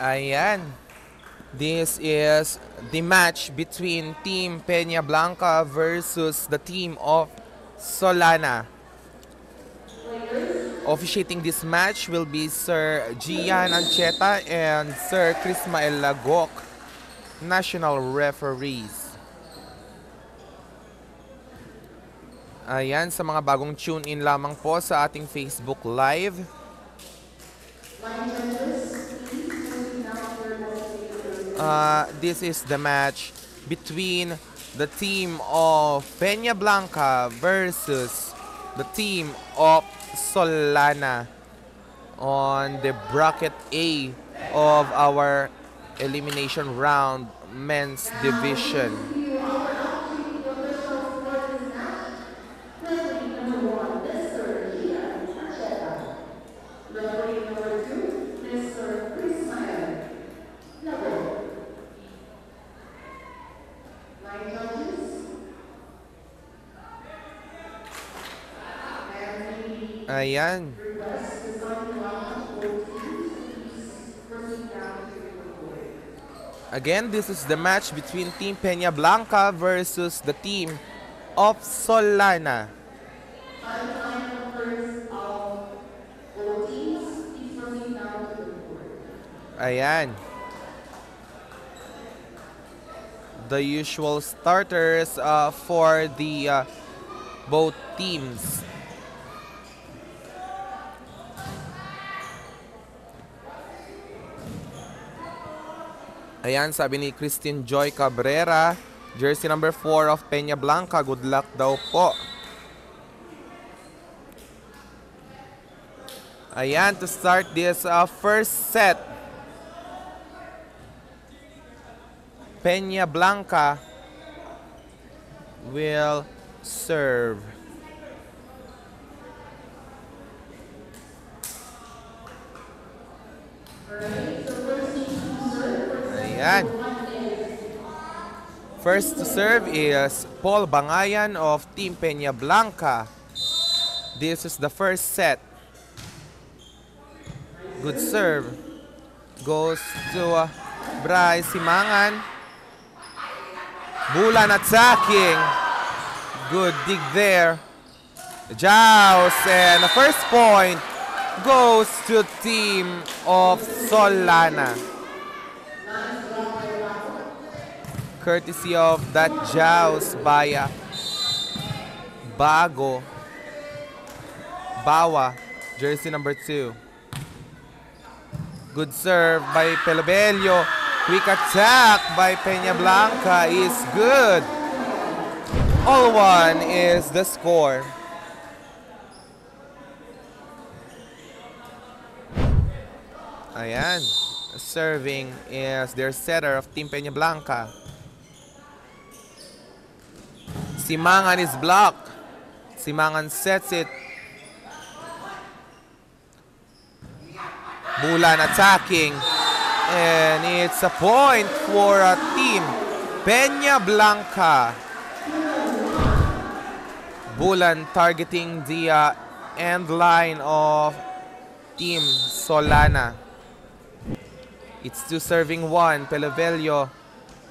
Ayan. This is the match between Team Peña Blanca versus the team of Solana. Officiating this match will be Sir Gian Ancheta and Sir Crismael Lagok, national referees. Ayan, sa mga bagong tune-in lamang po sa ating Facebook Live. This is the match between the team of Peña Blanca versus the team of Solana on the bracket A of our elimination round men's division. Ayan. Again, this is the match between Team Peña Blanca versus the team of Solana. Ayan. The usual starters for the both teams. Ayan, sabi ni Christine Joy Cabrera, jersey number 4 of Peña Blanca, good luck daw po. Ayan, to start this first set, Peña Blanca will serve. Ayan. First to serve is Paul Bangayan of Team Peña Blanca. This is the first set. Good serve. Goes to Bryce Simangan. Bulan attacking. Good dig there. Joust, and the first point goes to team of Solana. Courtesy of that joust by Bawa, jersey number 2. Good serve by Pelobello. Quick attack by Peña Blanca is good. All one is the score. Ayan. Serving is their setter of Team Peña Blanca. Simangan is blocked. Simangan sets it. Bulan attacking. And it's a point for a team Peña Blanca. Bulan targeting the end line of Team Solana. It's 2 serving 1. Pelavelio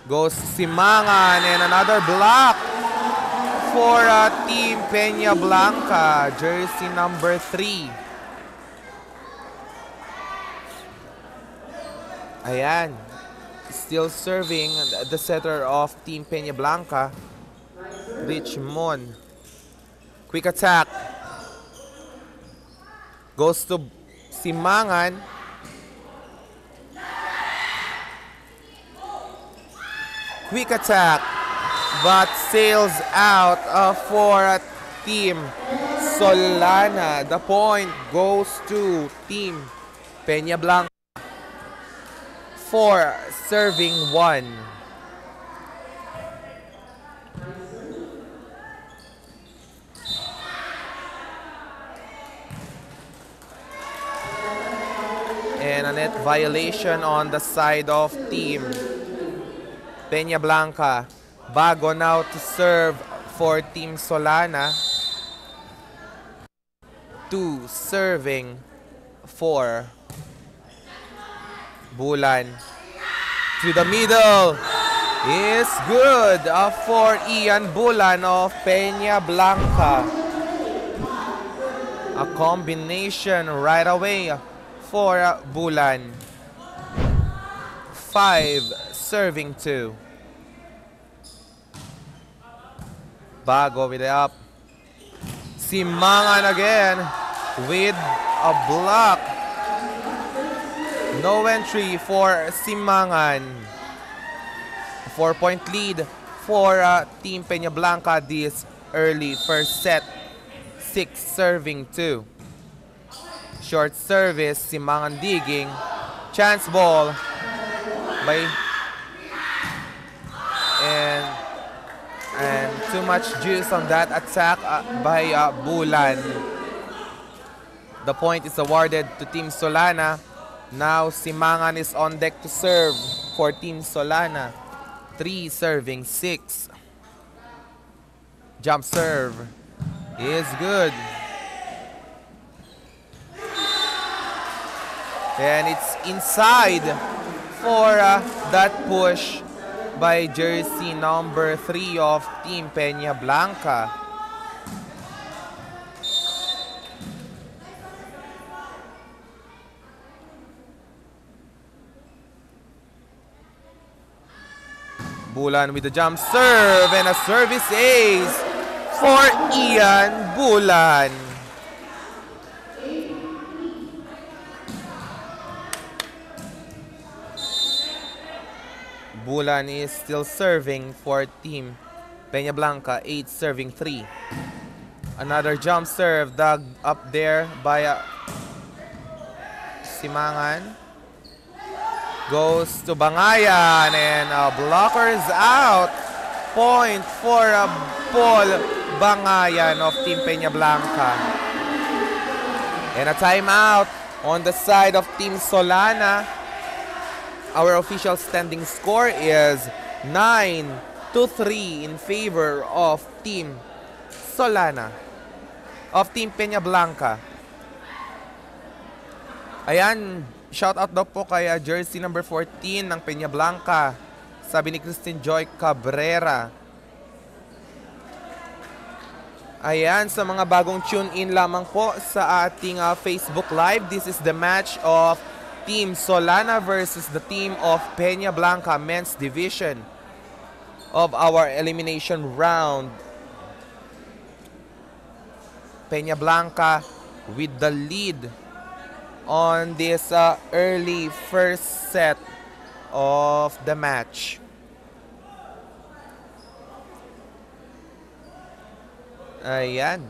goes Simangan and another block for Team Peña Blanca, jersey number 3. Ayan. Still serving the setter of Team Peña Blanca, Richmond. Quick attack. Goes to Simangan. Quick attack, but sails out for Team Solana. The point goes to Team Peña Blanca for serving 1. And a net violation on the side of Team Peña Blanca. Bago now to serve for Team Solana. 2 serving for Bulan to the middle is good for Ian Bulan of Peña Blanca. A combination right away for Bulan. 5 serving 2. Bago with it up. Simangan again with a block. No entry for Simangan. 4-point lead for Team Peña Blanca this early first set. 6 serving 2. Short service, Simangan digging. Chance ball by and too much juice on that attack by Bulan. The point is awarded to Team Solana. Now Simangan is on deck to serve for Team Solana. 3 serving 6. Jump serve is good. And it's inside for that push by jersey number 3 of Team Peña Blanca. Bulan with the jump serve and a service ace for Ian Bulan. Bulan is still serving for Team Peña Blanca, 8 serving 3. Another jump serve dug up there by Simangan. Goes to Bangayan and blocker is out. Point for Paul Bangayan of Team Peña Blanca. And a timeout on the side of Team Solana. Our official standing score is 9-3 in favor of Team Solana, of Team Peña Blanca. Ayan, shout out daw po kay jersey number 14 ng Peña Blanca. Sabi ni Christine Joy Cabrera. Ayan, sa mga bagong tune in lamang po sa ating Facebook Live, this is the match of Team Solana versus the team of Peña Blanca men's division of our elimination round. Peña Blanca with the lead on this early first set of the match. Ayan.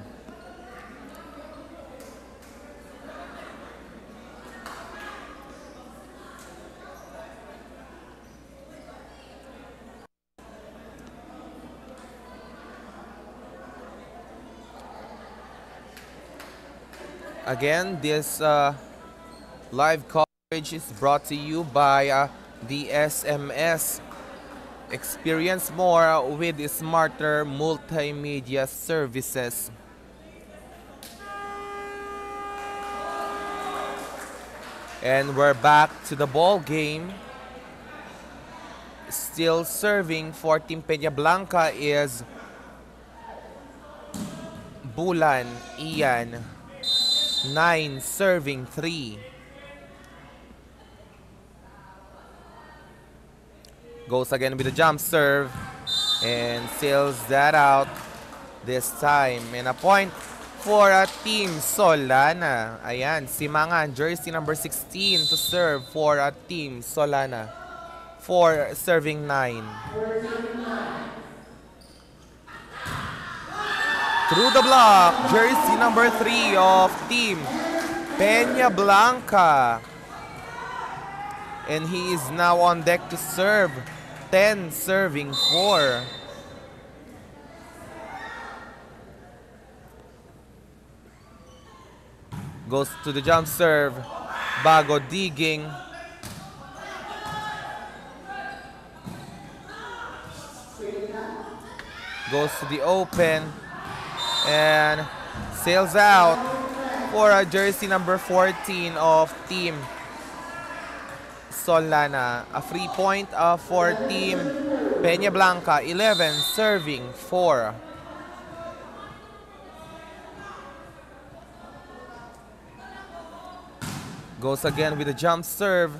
Again, this live coverage is brought to you by the SMS. Experience more with smarter multimedia services. And we're back to the ball game. Still serving for Team Peña Blanca is Bulan Ian. 9 serving 3. Goes again with the jump serve and sails that out this time. And a point for Team Solana. Ayan, Simangan, jersey number 16 to serve for Team Solana. 4 serving 9. Through the block, jersey number 3 of Team Peña Blanca. And he is now on deck to serve. 10 serving 4. Goes to the jump serve. Bago digging. Goes to the open. And sails out for jersey number 14 of Team Solana. A free point for Team Peña Blanca. 11 serving 4. Goes again with a jump serve.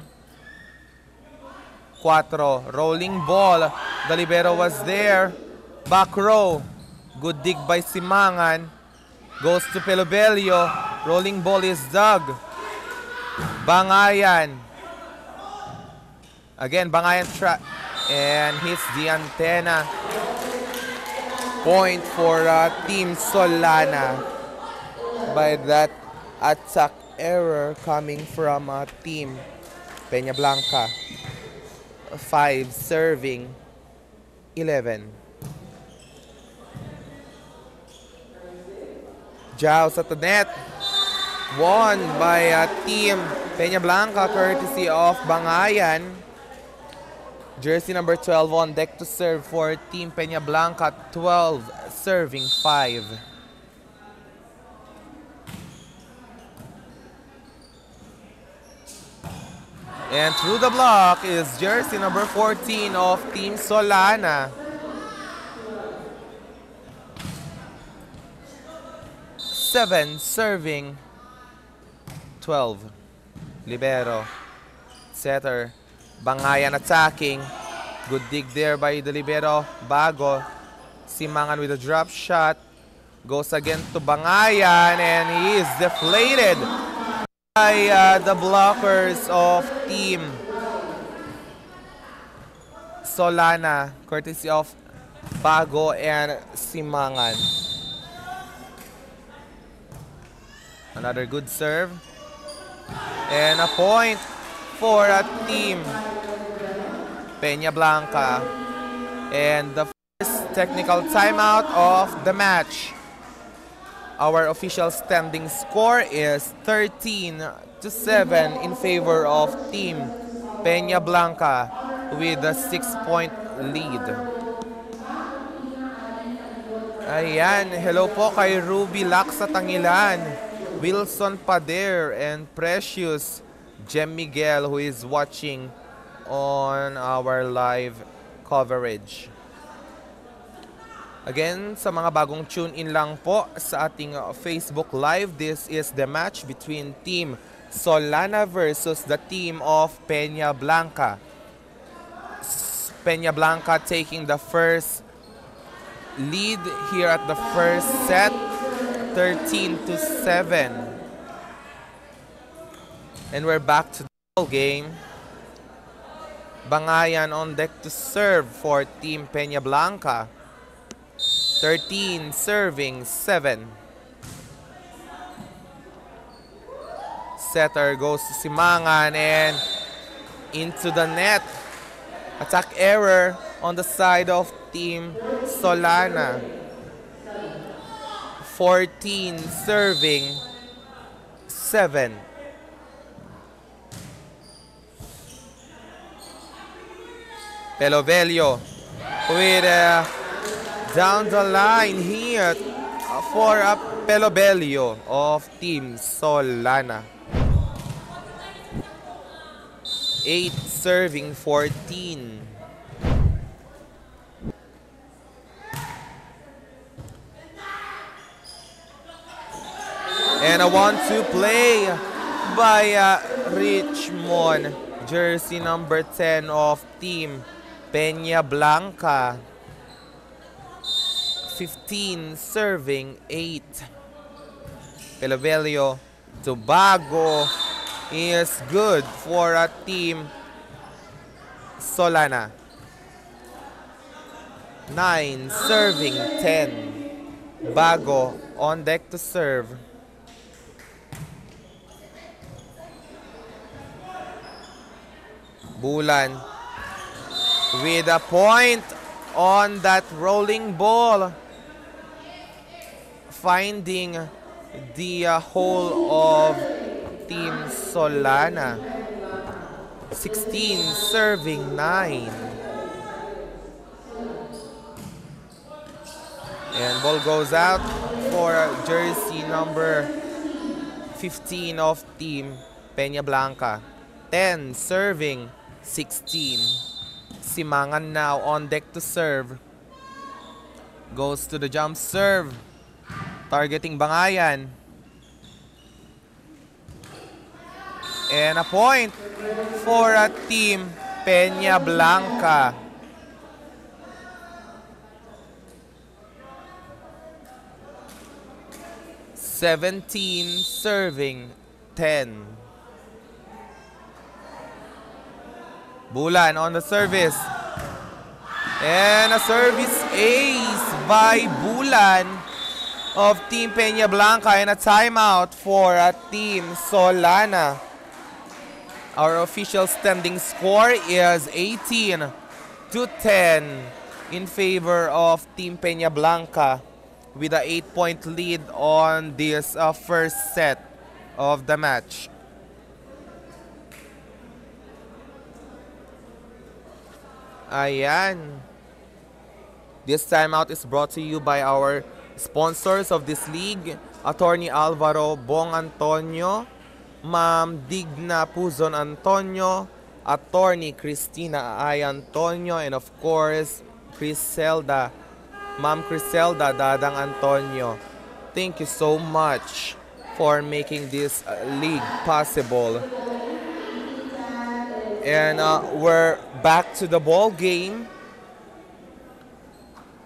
4. Rolling ball. The libero was there. Back row. Good dig by Simangan. Goes to Pelobelio. Rolling ball is dug. Bangayan. Again, Bangayan and hits the antenna. Point for Team Solana by that attack error coming from Team Peña Blanca. 5 serving 11. Jaws at the net. Won by Team Peña Blanca courtesy of Bangayan. Jersey number 12 on deck to serve for Team Peña Blanca. 12 serving 5. And through the block is jersey number 14 of Team Solana. 7 serving 12. Libero. Setter. Bangayan attacking. Good dig there by the libero. Bago. Simangan with a drop shot. Goes again to Bangayan and he is deflated by the blockers of Team Solana, courtesy of Bago and Simangan. Another good serve. And a point for Team Peña Blanca. And the first technical timeout of the match. Our official standing score is 13-7 in favor of Team Peña Blanca with a 6-point lead. Ayan, hello po kay Ruby Lax sa Tangilan, Wilson Pader, and Precious Jem Miguel who is watching on our live coverage. Again, sa mga bagong tune-in lang po sa ating Facebook Live, this is the match between Team Solana versus the team of Peña Blanca. Peña Blanca taking the first lead here at the first set, 13-7. And we're back to the ball game. Bangayan on deck to serve for Team Peña Blanca. 13 serving 7. Setter goes to Simangan and into the net. Attack error on the side of Team Solana. 14 serving 7. Pelovelio with down the line here for Pelobelio of Team Solana. 8 serving 14. And a 1-2 play by Richmond, jersey number 10 of Team Peña Blanca. 15 serving 8. Pelovelio to Bago is good for Team Solana. 9 serving 10. Bago on deck to serve. Bulan with a point on that rolling ball, finding the hole of Team Solana. 16 serving 9. And ball goes out for jersey number 15 of Team Peña Blanca. 10 serving 16. Simangan now on deck to serve. Goes to the jump serve. Targeting Bangayan. And a point for a team Peña Blanca. (17) serving 10. Bulan on the service. And a service ace by Bulan of Team Peña Blanca, and a timeout for a Team Solana. Our official standing score is 18-10 in favor of Team Peña Blanca, with a 8-point lead on this first set of the match. Ayan. This timeout is brought to you by our sponsors of this league, Attorney Alvaro Bong Antonio, Ma'am Digna Puzon Antonio, Attorney Cristina Ay Antonio, and of course, Ma'am Criselda Dadang Antonio. Thank you so much for making this league possible. And we're back to the ball game.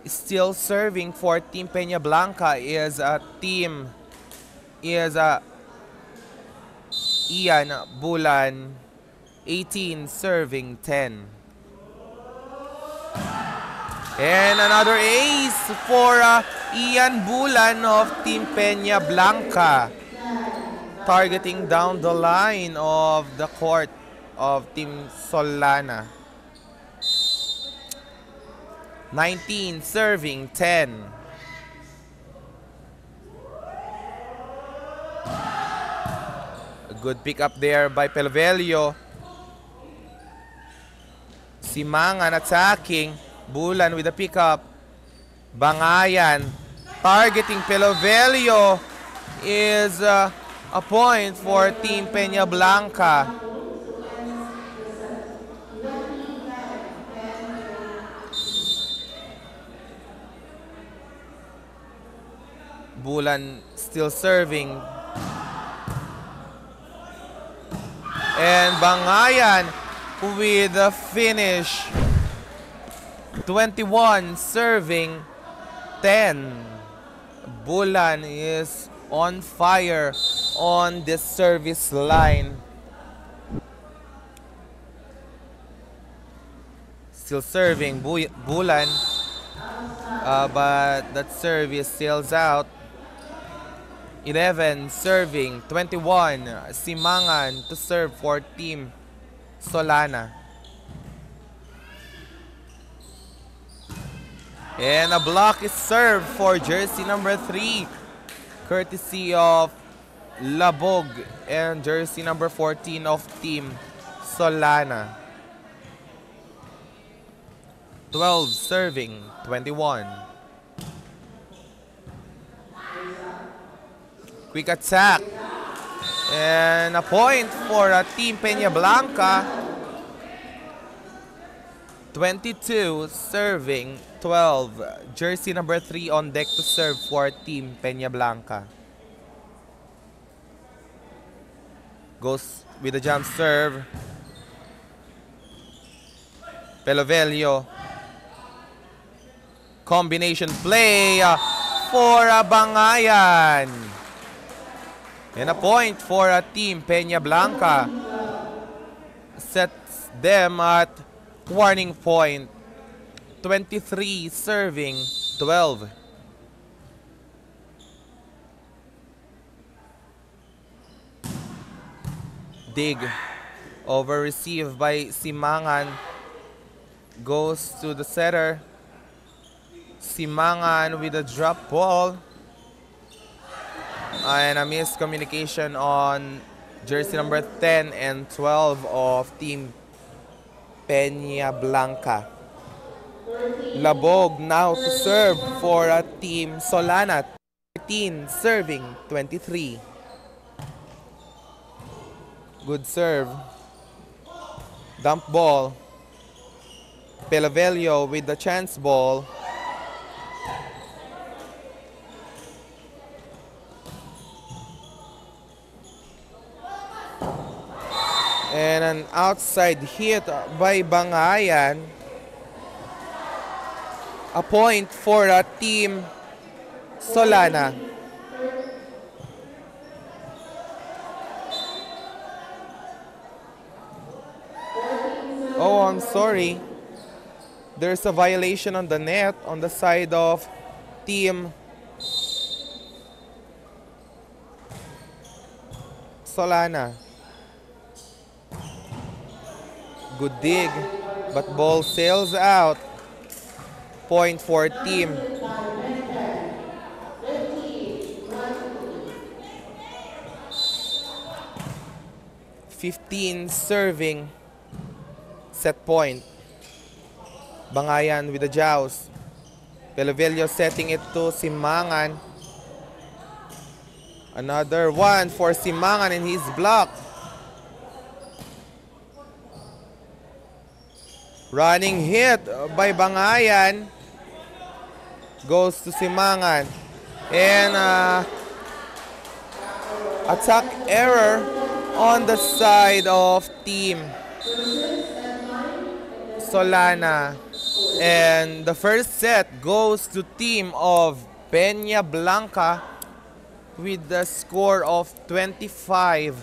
Still serving for Team Peña Blanca is Ian Bulan, 18 serving 10. And another ace for Ian Bulan of Team Peña Blanca, targeting down the line of the court of Team Solana. 19 serving 10. A good pick up there by Pelvelio. Simangan attacking. Bulan with a pickup. Bangayan targeting Pelvelio is a point for Team Peña Blanca. Bulan still serving. And Bangayan with a finish. 21 serving 10. Bulan is on fire on the service line. Still serving Bulan, but that service sails out. 11 serving 21. Simangan to serve for Team Solana. And a block is served for jersey number 3, courtesy of Labog, and jersey number 14 of Team Solana. 12 serving 21. Quick attack. And a point for Team Peña Blanca. 22 serving 12. Jersey number 3 on deck to serve for Team Peña Blanca. Goes with a jump serve. Pelvelio. Combination play for Bangayan. And a point for Team Peña Blanca. Sets them at warning point. 23 serving 12. Dig over received by Simangan. Goes to the setter. Simangan with a drop ball. And a miscommunication on jersey number 10 and 12 of Team Peña Blanca. Labog now to serve for Team Solana. 13 serving 23. Good serve Dump ball. Pelavelio with the chance ball. And an outside hit by Bangayan. A point for Team Solana. Oh, I'm sorry. There's a violation on the net on the side of Team Solana. Good dig, but ball sails out. Point for Team. (15) serving. Set point. Bangayan with the joust. Pelavelio setting it to Simangan. Another one for Simangan and he's blocked. Running hit by Bangayan. Goes to Simangan. And attack error on the side of Team Solana. And the first set goes to team of Peña Blanca with the score of 25-14.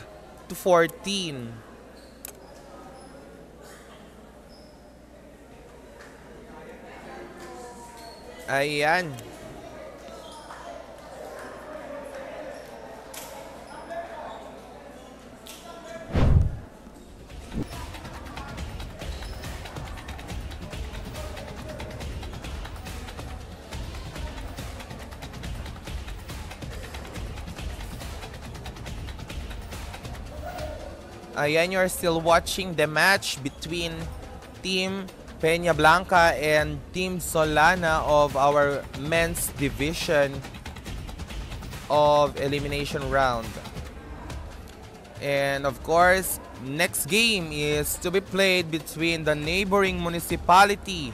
Ayan. Ayan, you're still watching the match between Team Peña Blanca and Team Solana of our men's division of elimination round. And of course, next game is to be played between the neighboring municipality,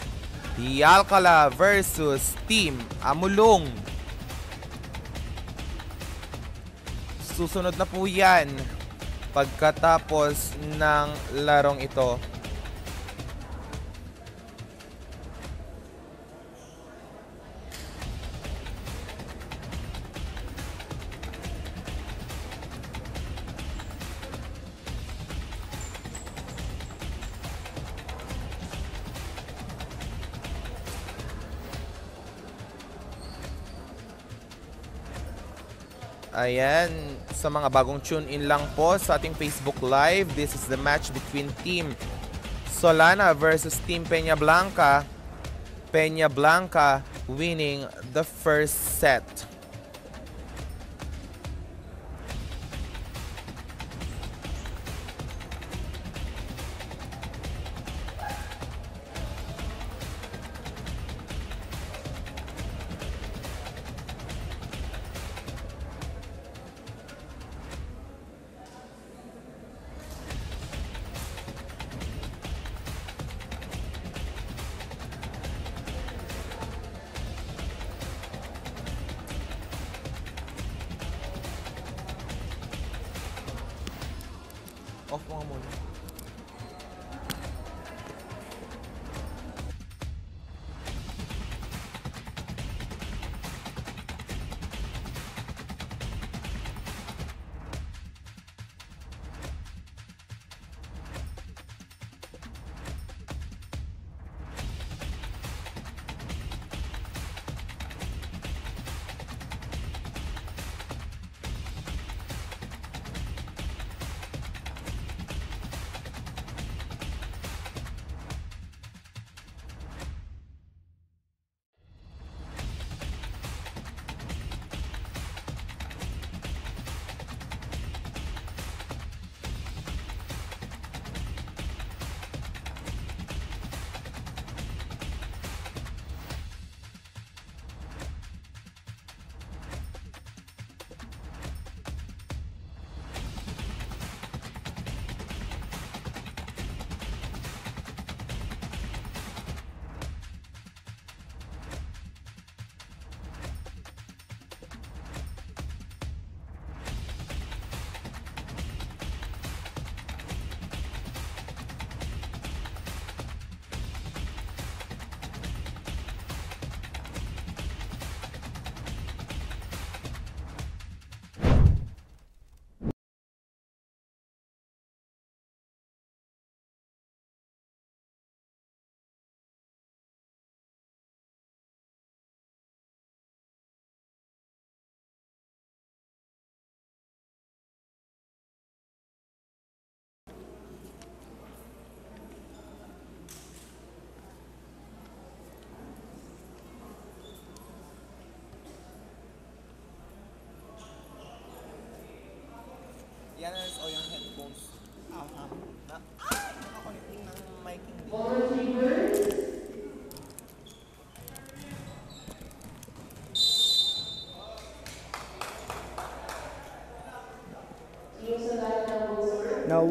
Alcala versus Team Amulong. Susunod na po yan pagkatapos ng larong ito. Ayan, sa mga bagong tune-in lang po sa ating Facebook Live, this is the match between Team Solana versus Team Peña Blanca. Peña Blanca winning the first set. Off mo nga muna.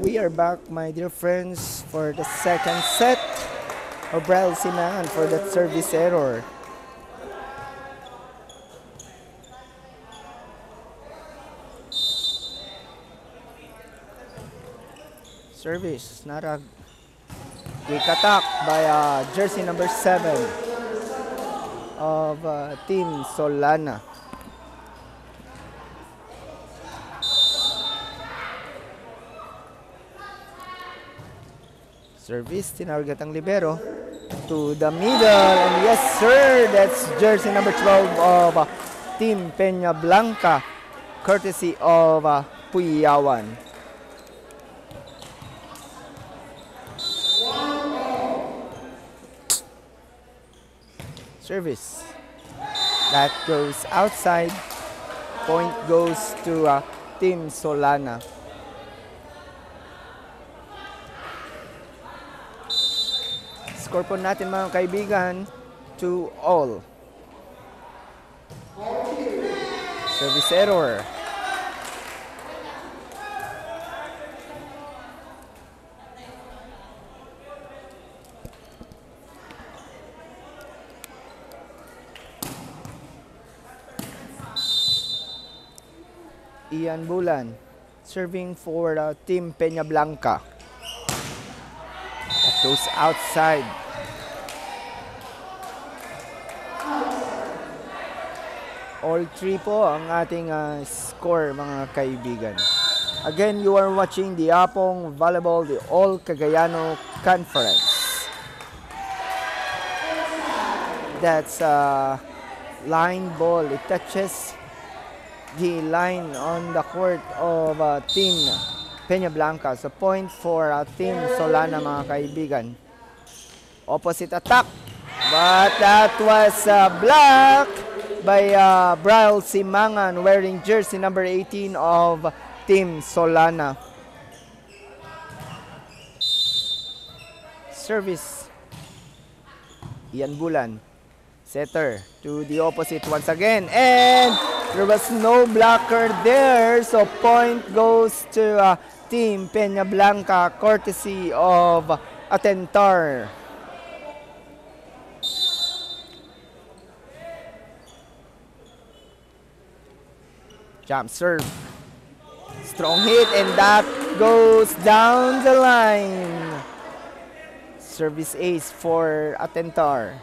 we are back, my dear friends, for the second set of Bryl Simangan for that service error. Service, not a quick attack by jersey number 7 of Team Solana. Service, tinarget ang libero to the middle, and yes sir, that's jersey number 12 of Team Peña Blanca, courtesy of Puyawan. Service, that goes outside, point goes to Team Solana. Score po natin mga kaibigan, 2-all. Service error. Ian Bulan serving for Team Peña Blanca. That goes outside. All 3 po ang ating score mga kaibigan. Again, you are watching the Apong Volleyball, the All Cagayano Conference. That's line ball. It touches the line on the court of Team Peña Blanca. So point for Team Solana mga kaibigan. Opposite attack. But that was blocked by Bryl Simangan wearing jersey number 18 of Team Solana. Service. Ian Bulan. Setter to the opposite once again. And there was no blocker there. So point goes to Team Peña Blanca, courtesy of Atentar. Jump serve. Strong hit, and that goes down the line. Service ace for Atentar.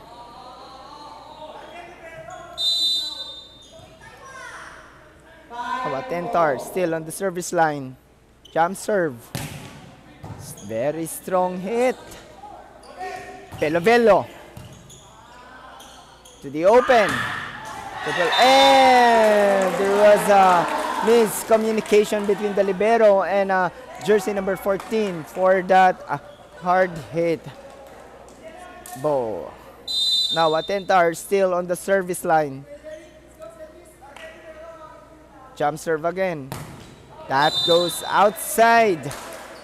Atentar still on the service line. Jump serve. Very strong hit. Pelovelo. To the open. And there was a miscommunication between the libero and jersey number 14 for that hard hit ball. Now Atentar still on the service line. Jump serve again. That goes outside.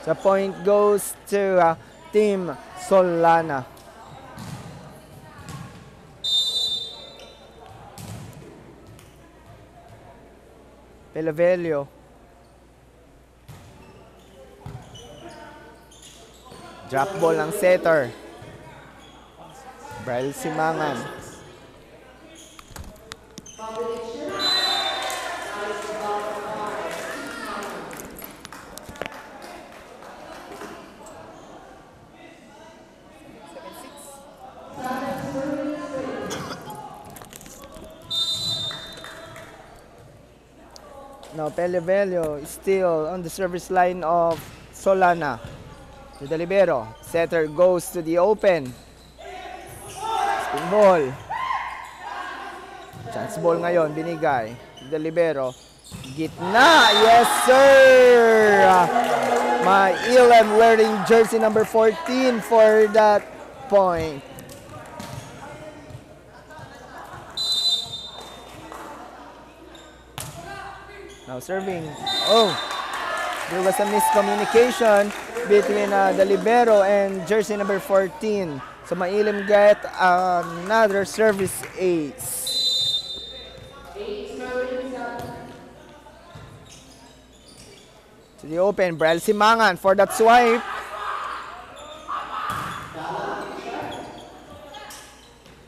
The point goes to Team Solana. Pelovelio. Drop ball ng setter. Bryl Simangan. Now Pelovelio is still on the service line of Solana. To the libero. Setter goes to the open. Spin ball. Chance ball ngayon, binigay. To the libero. Gitna. Yes, sir! Mailam wearing jersey number 14 for that point. Now serving. Oh, there was a miscommunication between the libero and jersey number 14. So Mailim get another service ace. To the open, Brel Simangan for that swipe.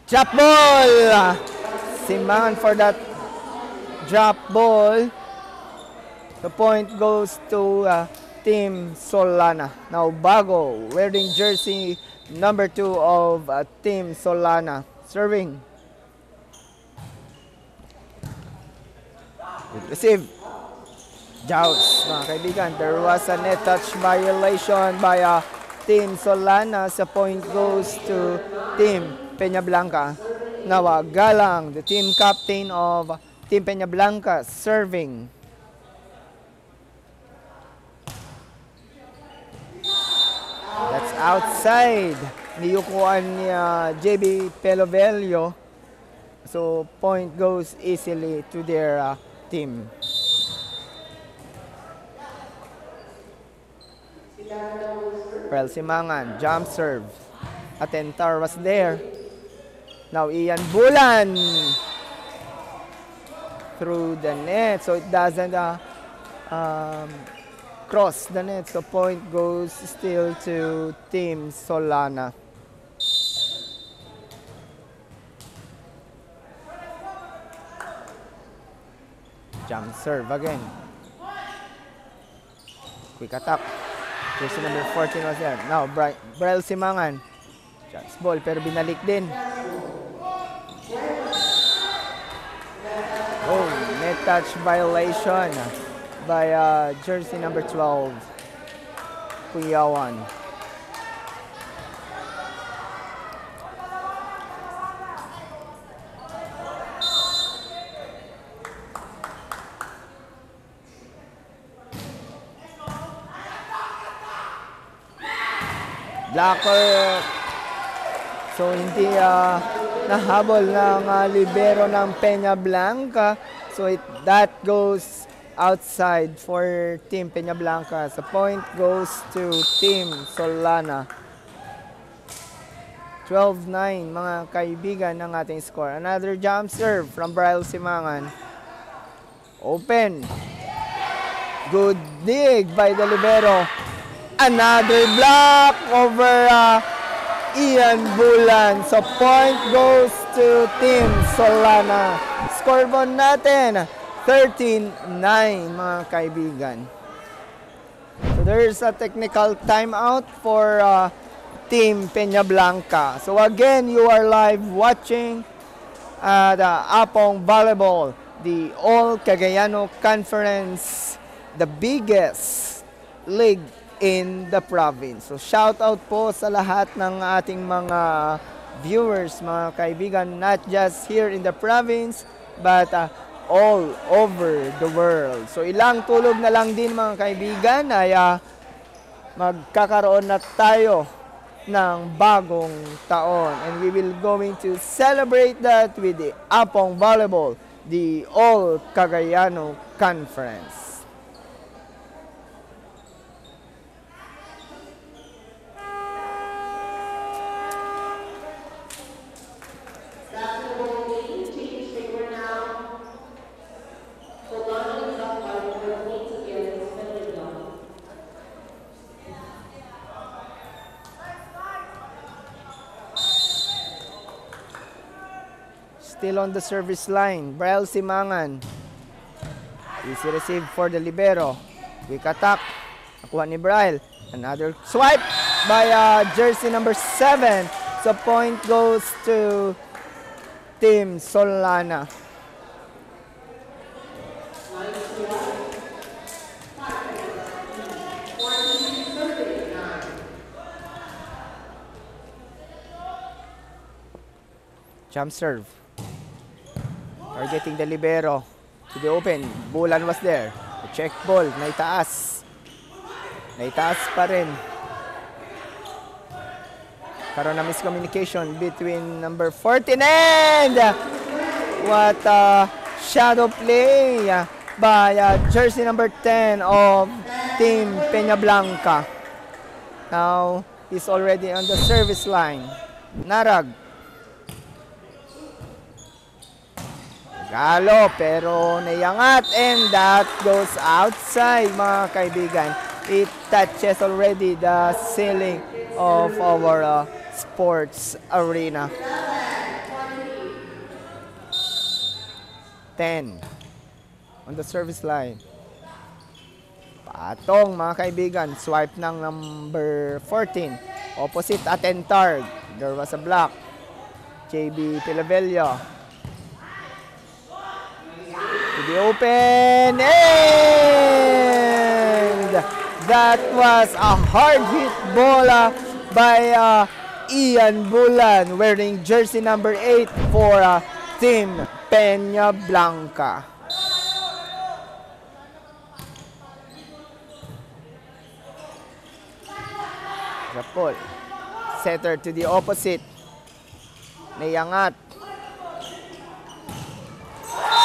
Drop ball! Simangan for that drop ball. The point goes to Team Solana. Now Bago wearing jersey number 2 of Team Solana. Serving. Good receive. Joust, mga kaibigan. There was a net touch violation by Team Solana. Sa point goes to Team Peñablanca. Now Galang, the team captain of Team Peñablanca, serving. That's outside. Niyukuan ni JB Pelovelio. So point goes easily to their team. Brel Simangan, jump serve. Atentar was there. Now Ian Bulan through the net, so it doesn't cross the net. So point goes still to Team Solana. Jump serve again. Quick attack. Jersey number 14 was there. Now Brel Simangan. Chance ball pero binalik din. Oh, net touch violation by jersey number 12, Kuyawan. Blocker. So hindi nahabol ng libero ng Peñablanca. So that goes outside for Team Peñablanca. So point goes to Team Solana. 12-9 mga kaibigan ng ating score. Another jump serve from Brel Simangan. Open. Good dig by the libero. Another block over Ian Bulan. So point goes to Team Solana. Scoreboard natin, 13-9 mga kaibigan. So there's a technical timeout for Team Peñablanca. So again, you are live watching the Apong Volleyball, the All Cagayano Conference, the biggest league in the province. So shout out po sa lahat ng ating mga viewers, mga kaibigan, not just here in the province, but all over the world. So ilang tulog na lang din mga kaibigan ay magkakaroon na tayo ng bagong taon. And we will going to celebrate that with the Apong Volleyball, the All Cagayano Conference. Still on the service line, Brel Simangan. Easy receive for the libero. Quick attack. Nakuha ni Brel. Another swipe by jersey number 7. So point goes to Team Solana. Jump serve. Targeting the libero to the open. Bulan was there. The check ball. Naitaas. Naitaas pa rin. Karoon na miscommunication between number 14 and what shadow play by jersey number 10 of Team Peñablanca. Now he's already on the service line. Narag. Galo, pero naiangat and that goes outside mga kaibigan. It touches already the ceiling of our sports arena. 10 on the service line. Patong mga kaibigan, swipe ng number 14. Opposite Atentar. There was a block. JB Pilavello. To the open, and that was a hard hit ball by Ian Bulan wearing jersey number 8 for Team Peña Blanca. Rapol. Setter to the opposite. Naiangat.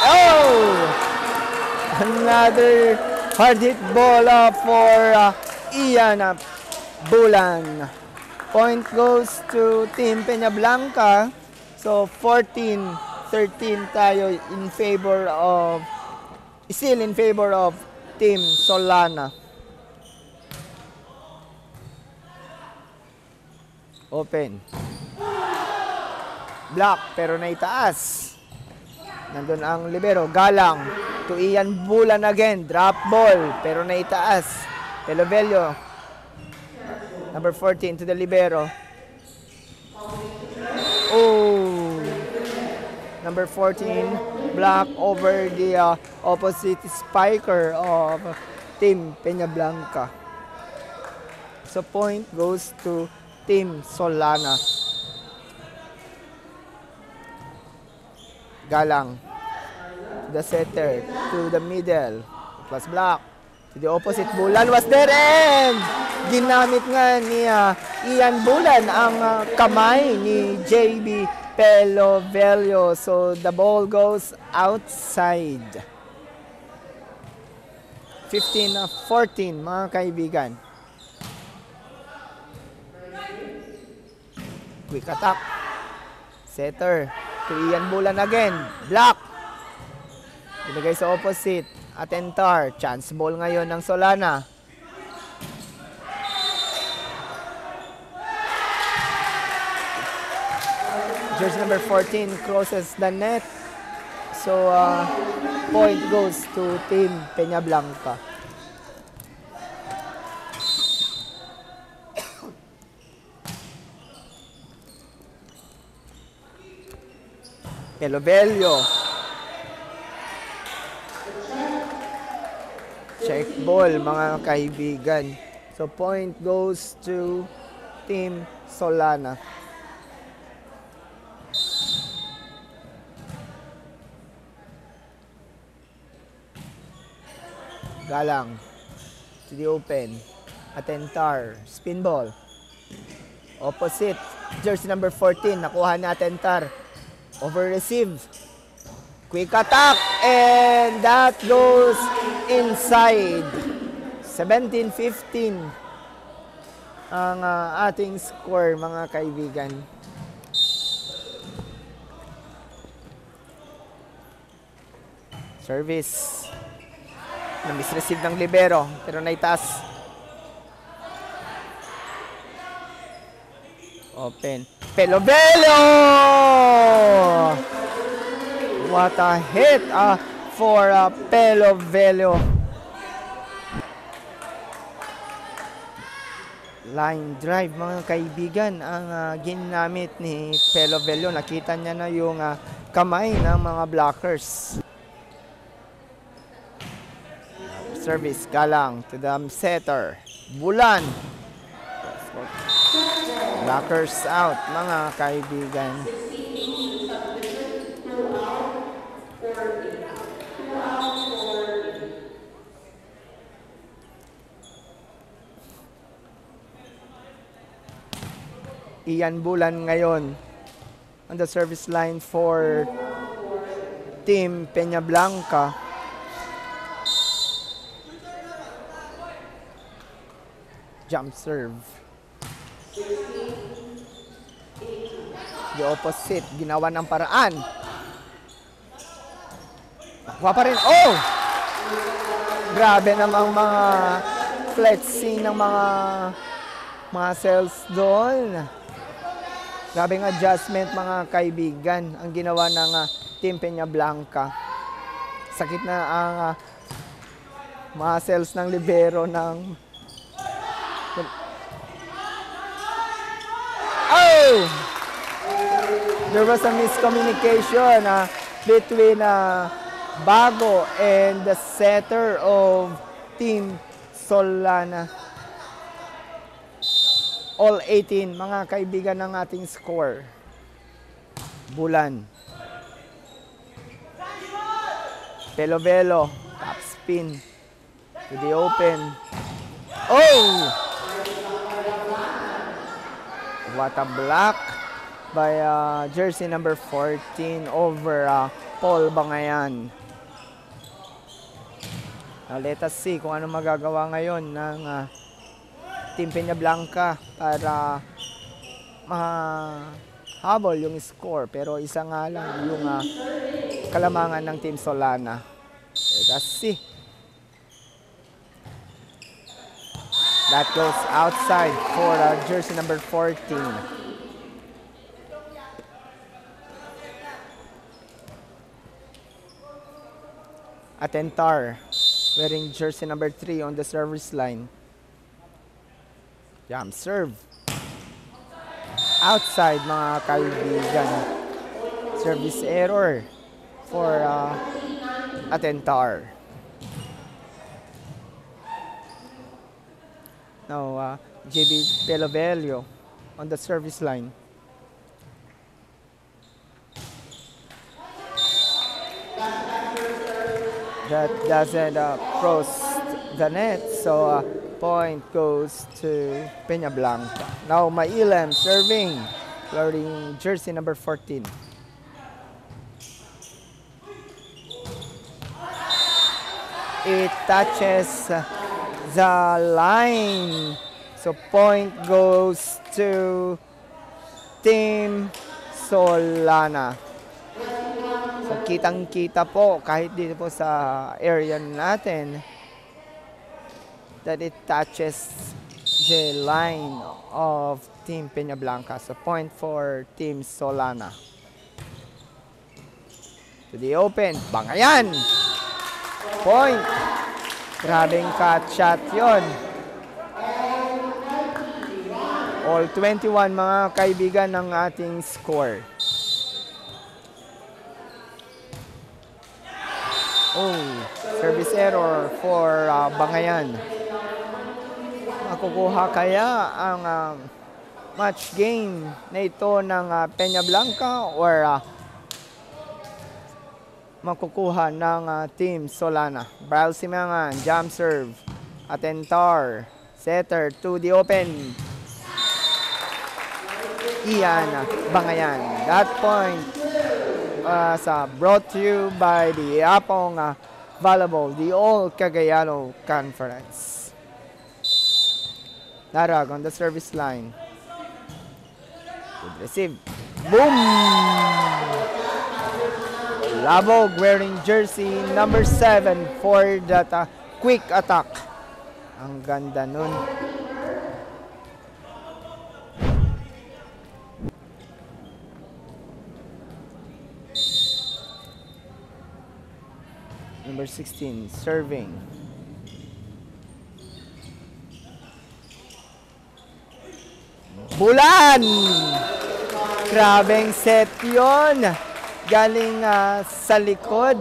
Oh! Another hard hit ball for Ian Bulan. Point goes to Team Peña Blanca. So 14-13 tayo still in favor of Team Solana. Open. Block pero naitaas. Nandun ang libero. Galang to Ian Bulan again. Drop ball pero naitaas. Pelovello. Number 14 to the libero. Oh. Number 14. Block over the opposite spiker of Team Peña Blanca. So point goes to Team Solana. Galang. The setter to the middle. It was blocked. To the opposite, Bulan was there and ginamit nga ni Ian Bulan ang kamay ni JB Pelovello. So the ball goes outside. 15-14 mga kaibigan. Quick attack. Setter to Ian Bulan again. Block. Binigay sa opposite. Atentar. Chance ball ngayon ng Solana. Jersey number 14 crosses the net. So, point goes to Team Peña Blanca. Pelovello. Check ball mga kaibigan. So point goes to Team Solana. Galang to the open. Atentar. Spin ball. Opposite. Jersey number 14. Nakuha na Atentar. Over receive. Quick attack. And that goes inside. 17-15 ang ating score mga kaibigan. Service. Na-misreceive ng libero pero naitaas. Open. Pelovello! What a hit for Pelovello. Line drive mga kaibigan ang ginamit ni Pelovello. Nakita niya na yung kamay ng mga blockers. Service. Galang to the setter. Bulan. Blockers out mga kaibigan. Ian Bulan ngayon on the service line for Team Peña Blanca. Jump serve. The opposite, ginawa ng paraan. Nakuha pa rin. Oh! Grabe namang mga flexing ng mga cells doon. Grabing adjustment mga kaibigan ang ginawa ng Team Peña Blanca. Sakit na ang mga cells ng libero ng... Oh! There was a miscommunication between Bago and the setter of Team Solana. All 18, mga kaibigan ng ating score. Bulan. Pelovelo, top spin. To the open. Oh! What a block by jersey number 14 over Paul Bangayan. Now let us see kung ano magagawa ngayon ng Team Peña Blanca para mahabol yung score. Pero isa nga lang yung kalamangan ng Team Solana. Let us see. That goes outside for jersey number 14. Atentar wearing jersey number 3 on the service line. Jump serve. Outside mga kaibigan. Service error for Atentar. Now, JB Pelovelio on the service line. That doesn't cross the net, so point goes to Peña Blanca. Now, Mailam serving, wearing jersey number 14. It touches the line. So point goes to Team Solana. So kitang-kita po kahit dito po sa area natin that it touches the line of Team Peña Blanca. So point for Team Solana. To the open. Bangayan! Point! Grabing cut shot yon. All 21 mga kaibigan ng ating score. Oh, service error for Bangayan. Makukuha kaya ang match game na ito ng Peña Blanca or makukuha ng Team Solana. Bral Simangan, jump serve. Atentar, setter to the open. Ian Bangayan. That point brought to you by the Apong Volleyball, the All Cagayano Conference. Narag on the service line. Good receive. Boom! Labog wearing jersey number 7 for that quick attack. Ang ganda nun. Number 16 serving. Bulan! Grabeng set yun. Galing sa likod.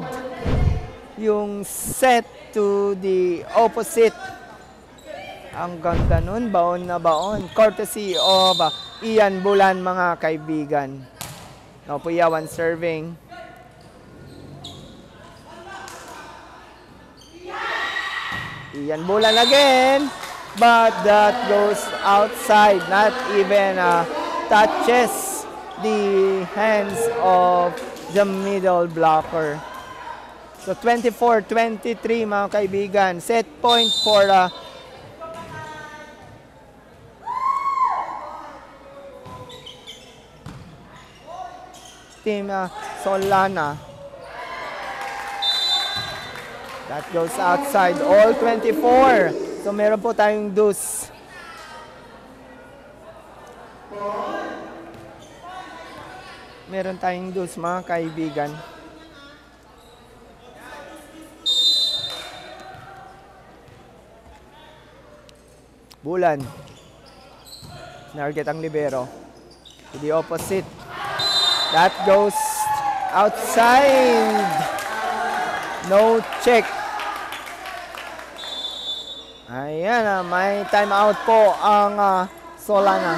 Yung set to the opposite. Ang ganda nun. Baon na baon. Courtesy of Ian Bulan mga kaibigan. Now Puyawan serving. Ian Bulan again. But that goes outside. Not even touches the hands of the middle blocker. So 24-23 mga kaibigan. Set point for Team Solana. That goes outside. All 24. So meron po tayong deuce. Meron tayong deuce mga kaibigan. Bulan. Narget ang libero. To the opposite. That goes outside. No check. Ayan, may timeout po ang Solana.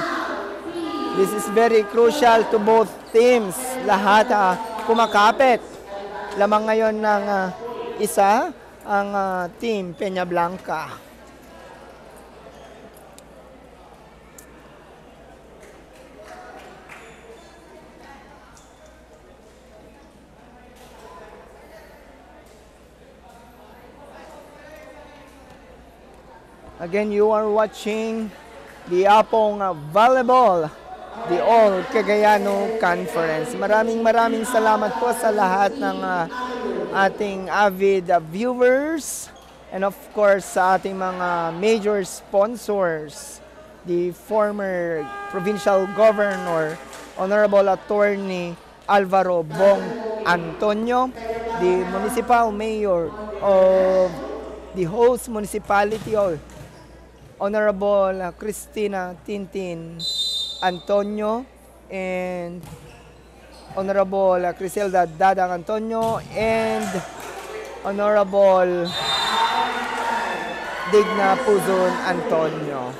This is very crucial to both teams. Lahat kumakapit. Lamang ngayon ng isa ang team Peña Blanca. Again, you are watching the Apong Volleyball, the All Cagayano Conference. Maraming salamat po sa lahat ng ating avid viewers and of course sa ating mga major sponsors, the former Provincial Governor, Honorable Attorney Alvaro Bong Antonio, the Municipal Mayor of the host municipality of Honorable Cristina Tintin Antonio and Honorable Criselda Dadang Antonio and Honorable Digna Puzon Antonio.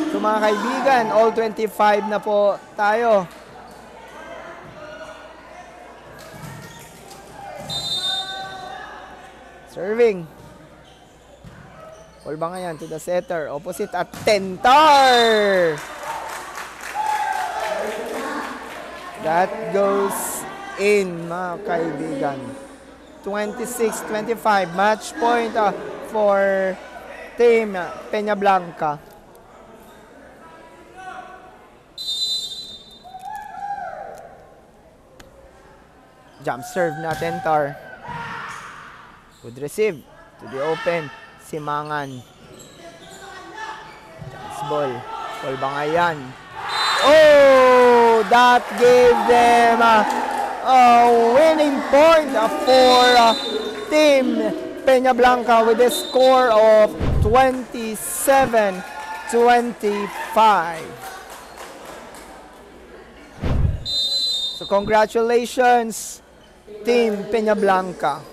So mga kaibigan, all 25 na po tayo. Serving. Ball ba ngayon to the setter. Opposite at tentar. That goes in, mga kaibigan. 26-25. Match point for Team Peña Blanca. Jump serve na tentar. Good receive to the open. Simangan. Chance ball. Ball ba nga yan? Oh! That gave them a winning point for Team Peña Blanca with a score of 27-25. So congratulations, Team Peña Blanca.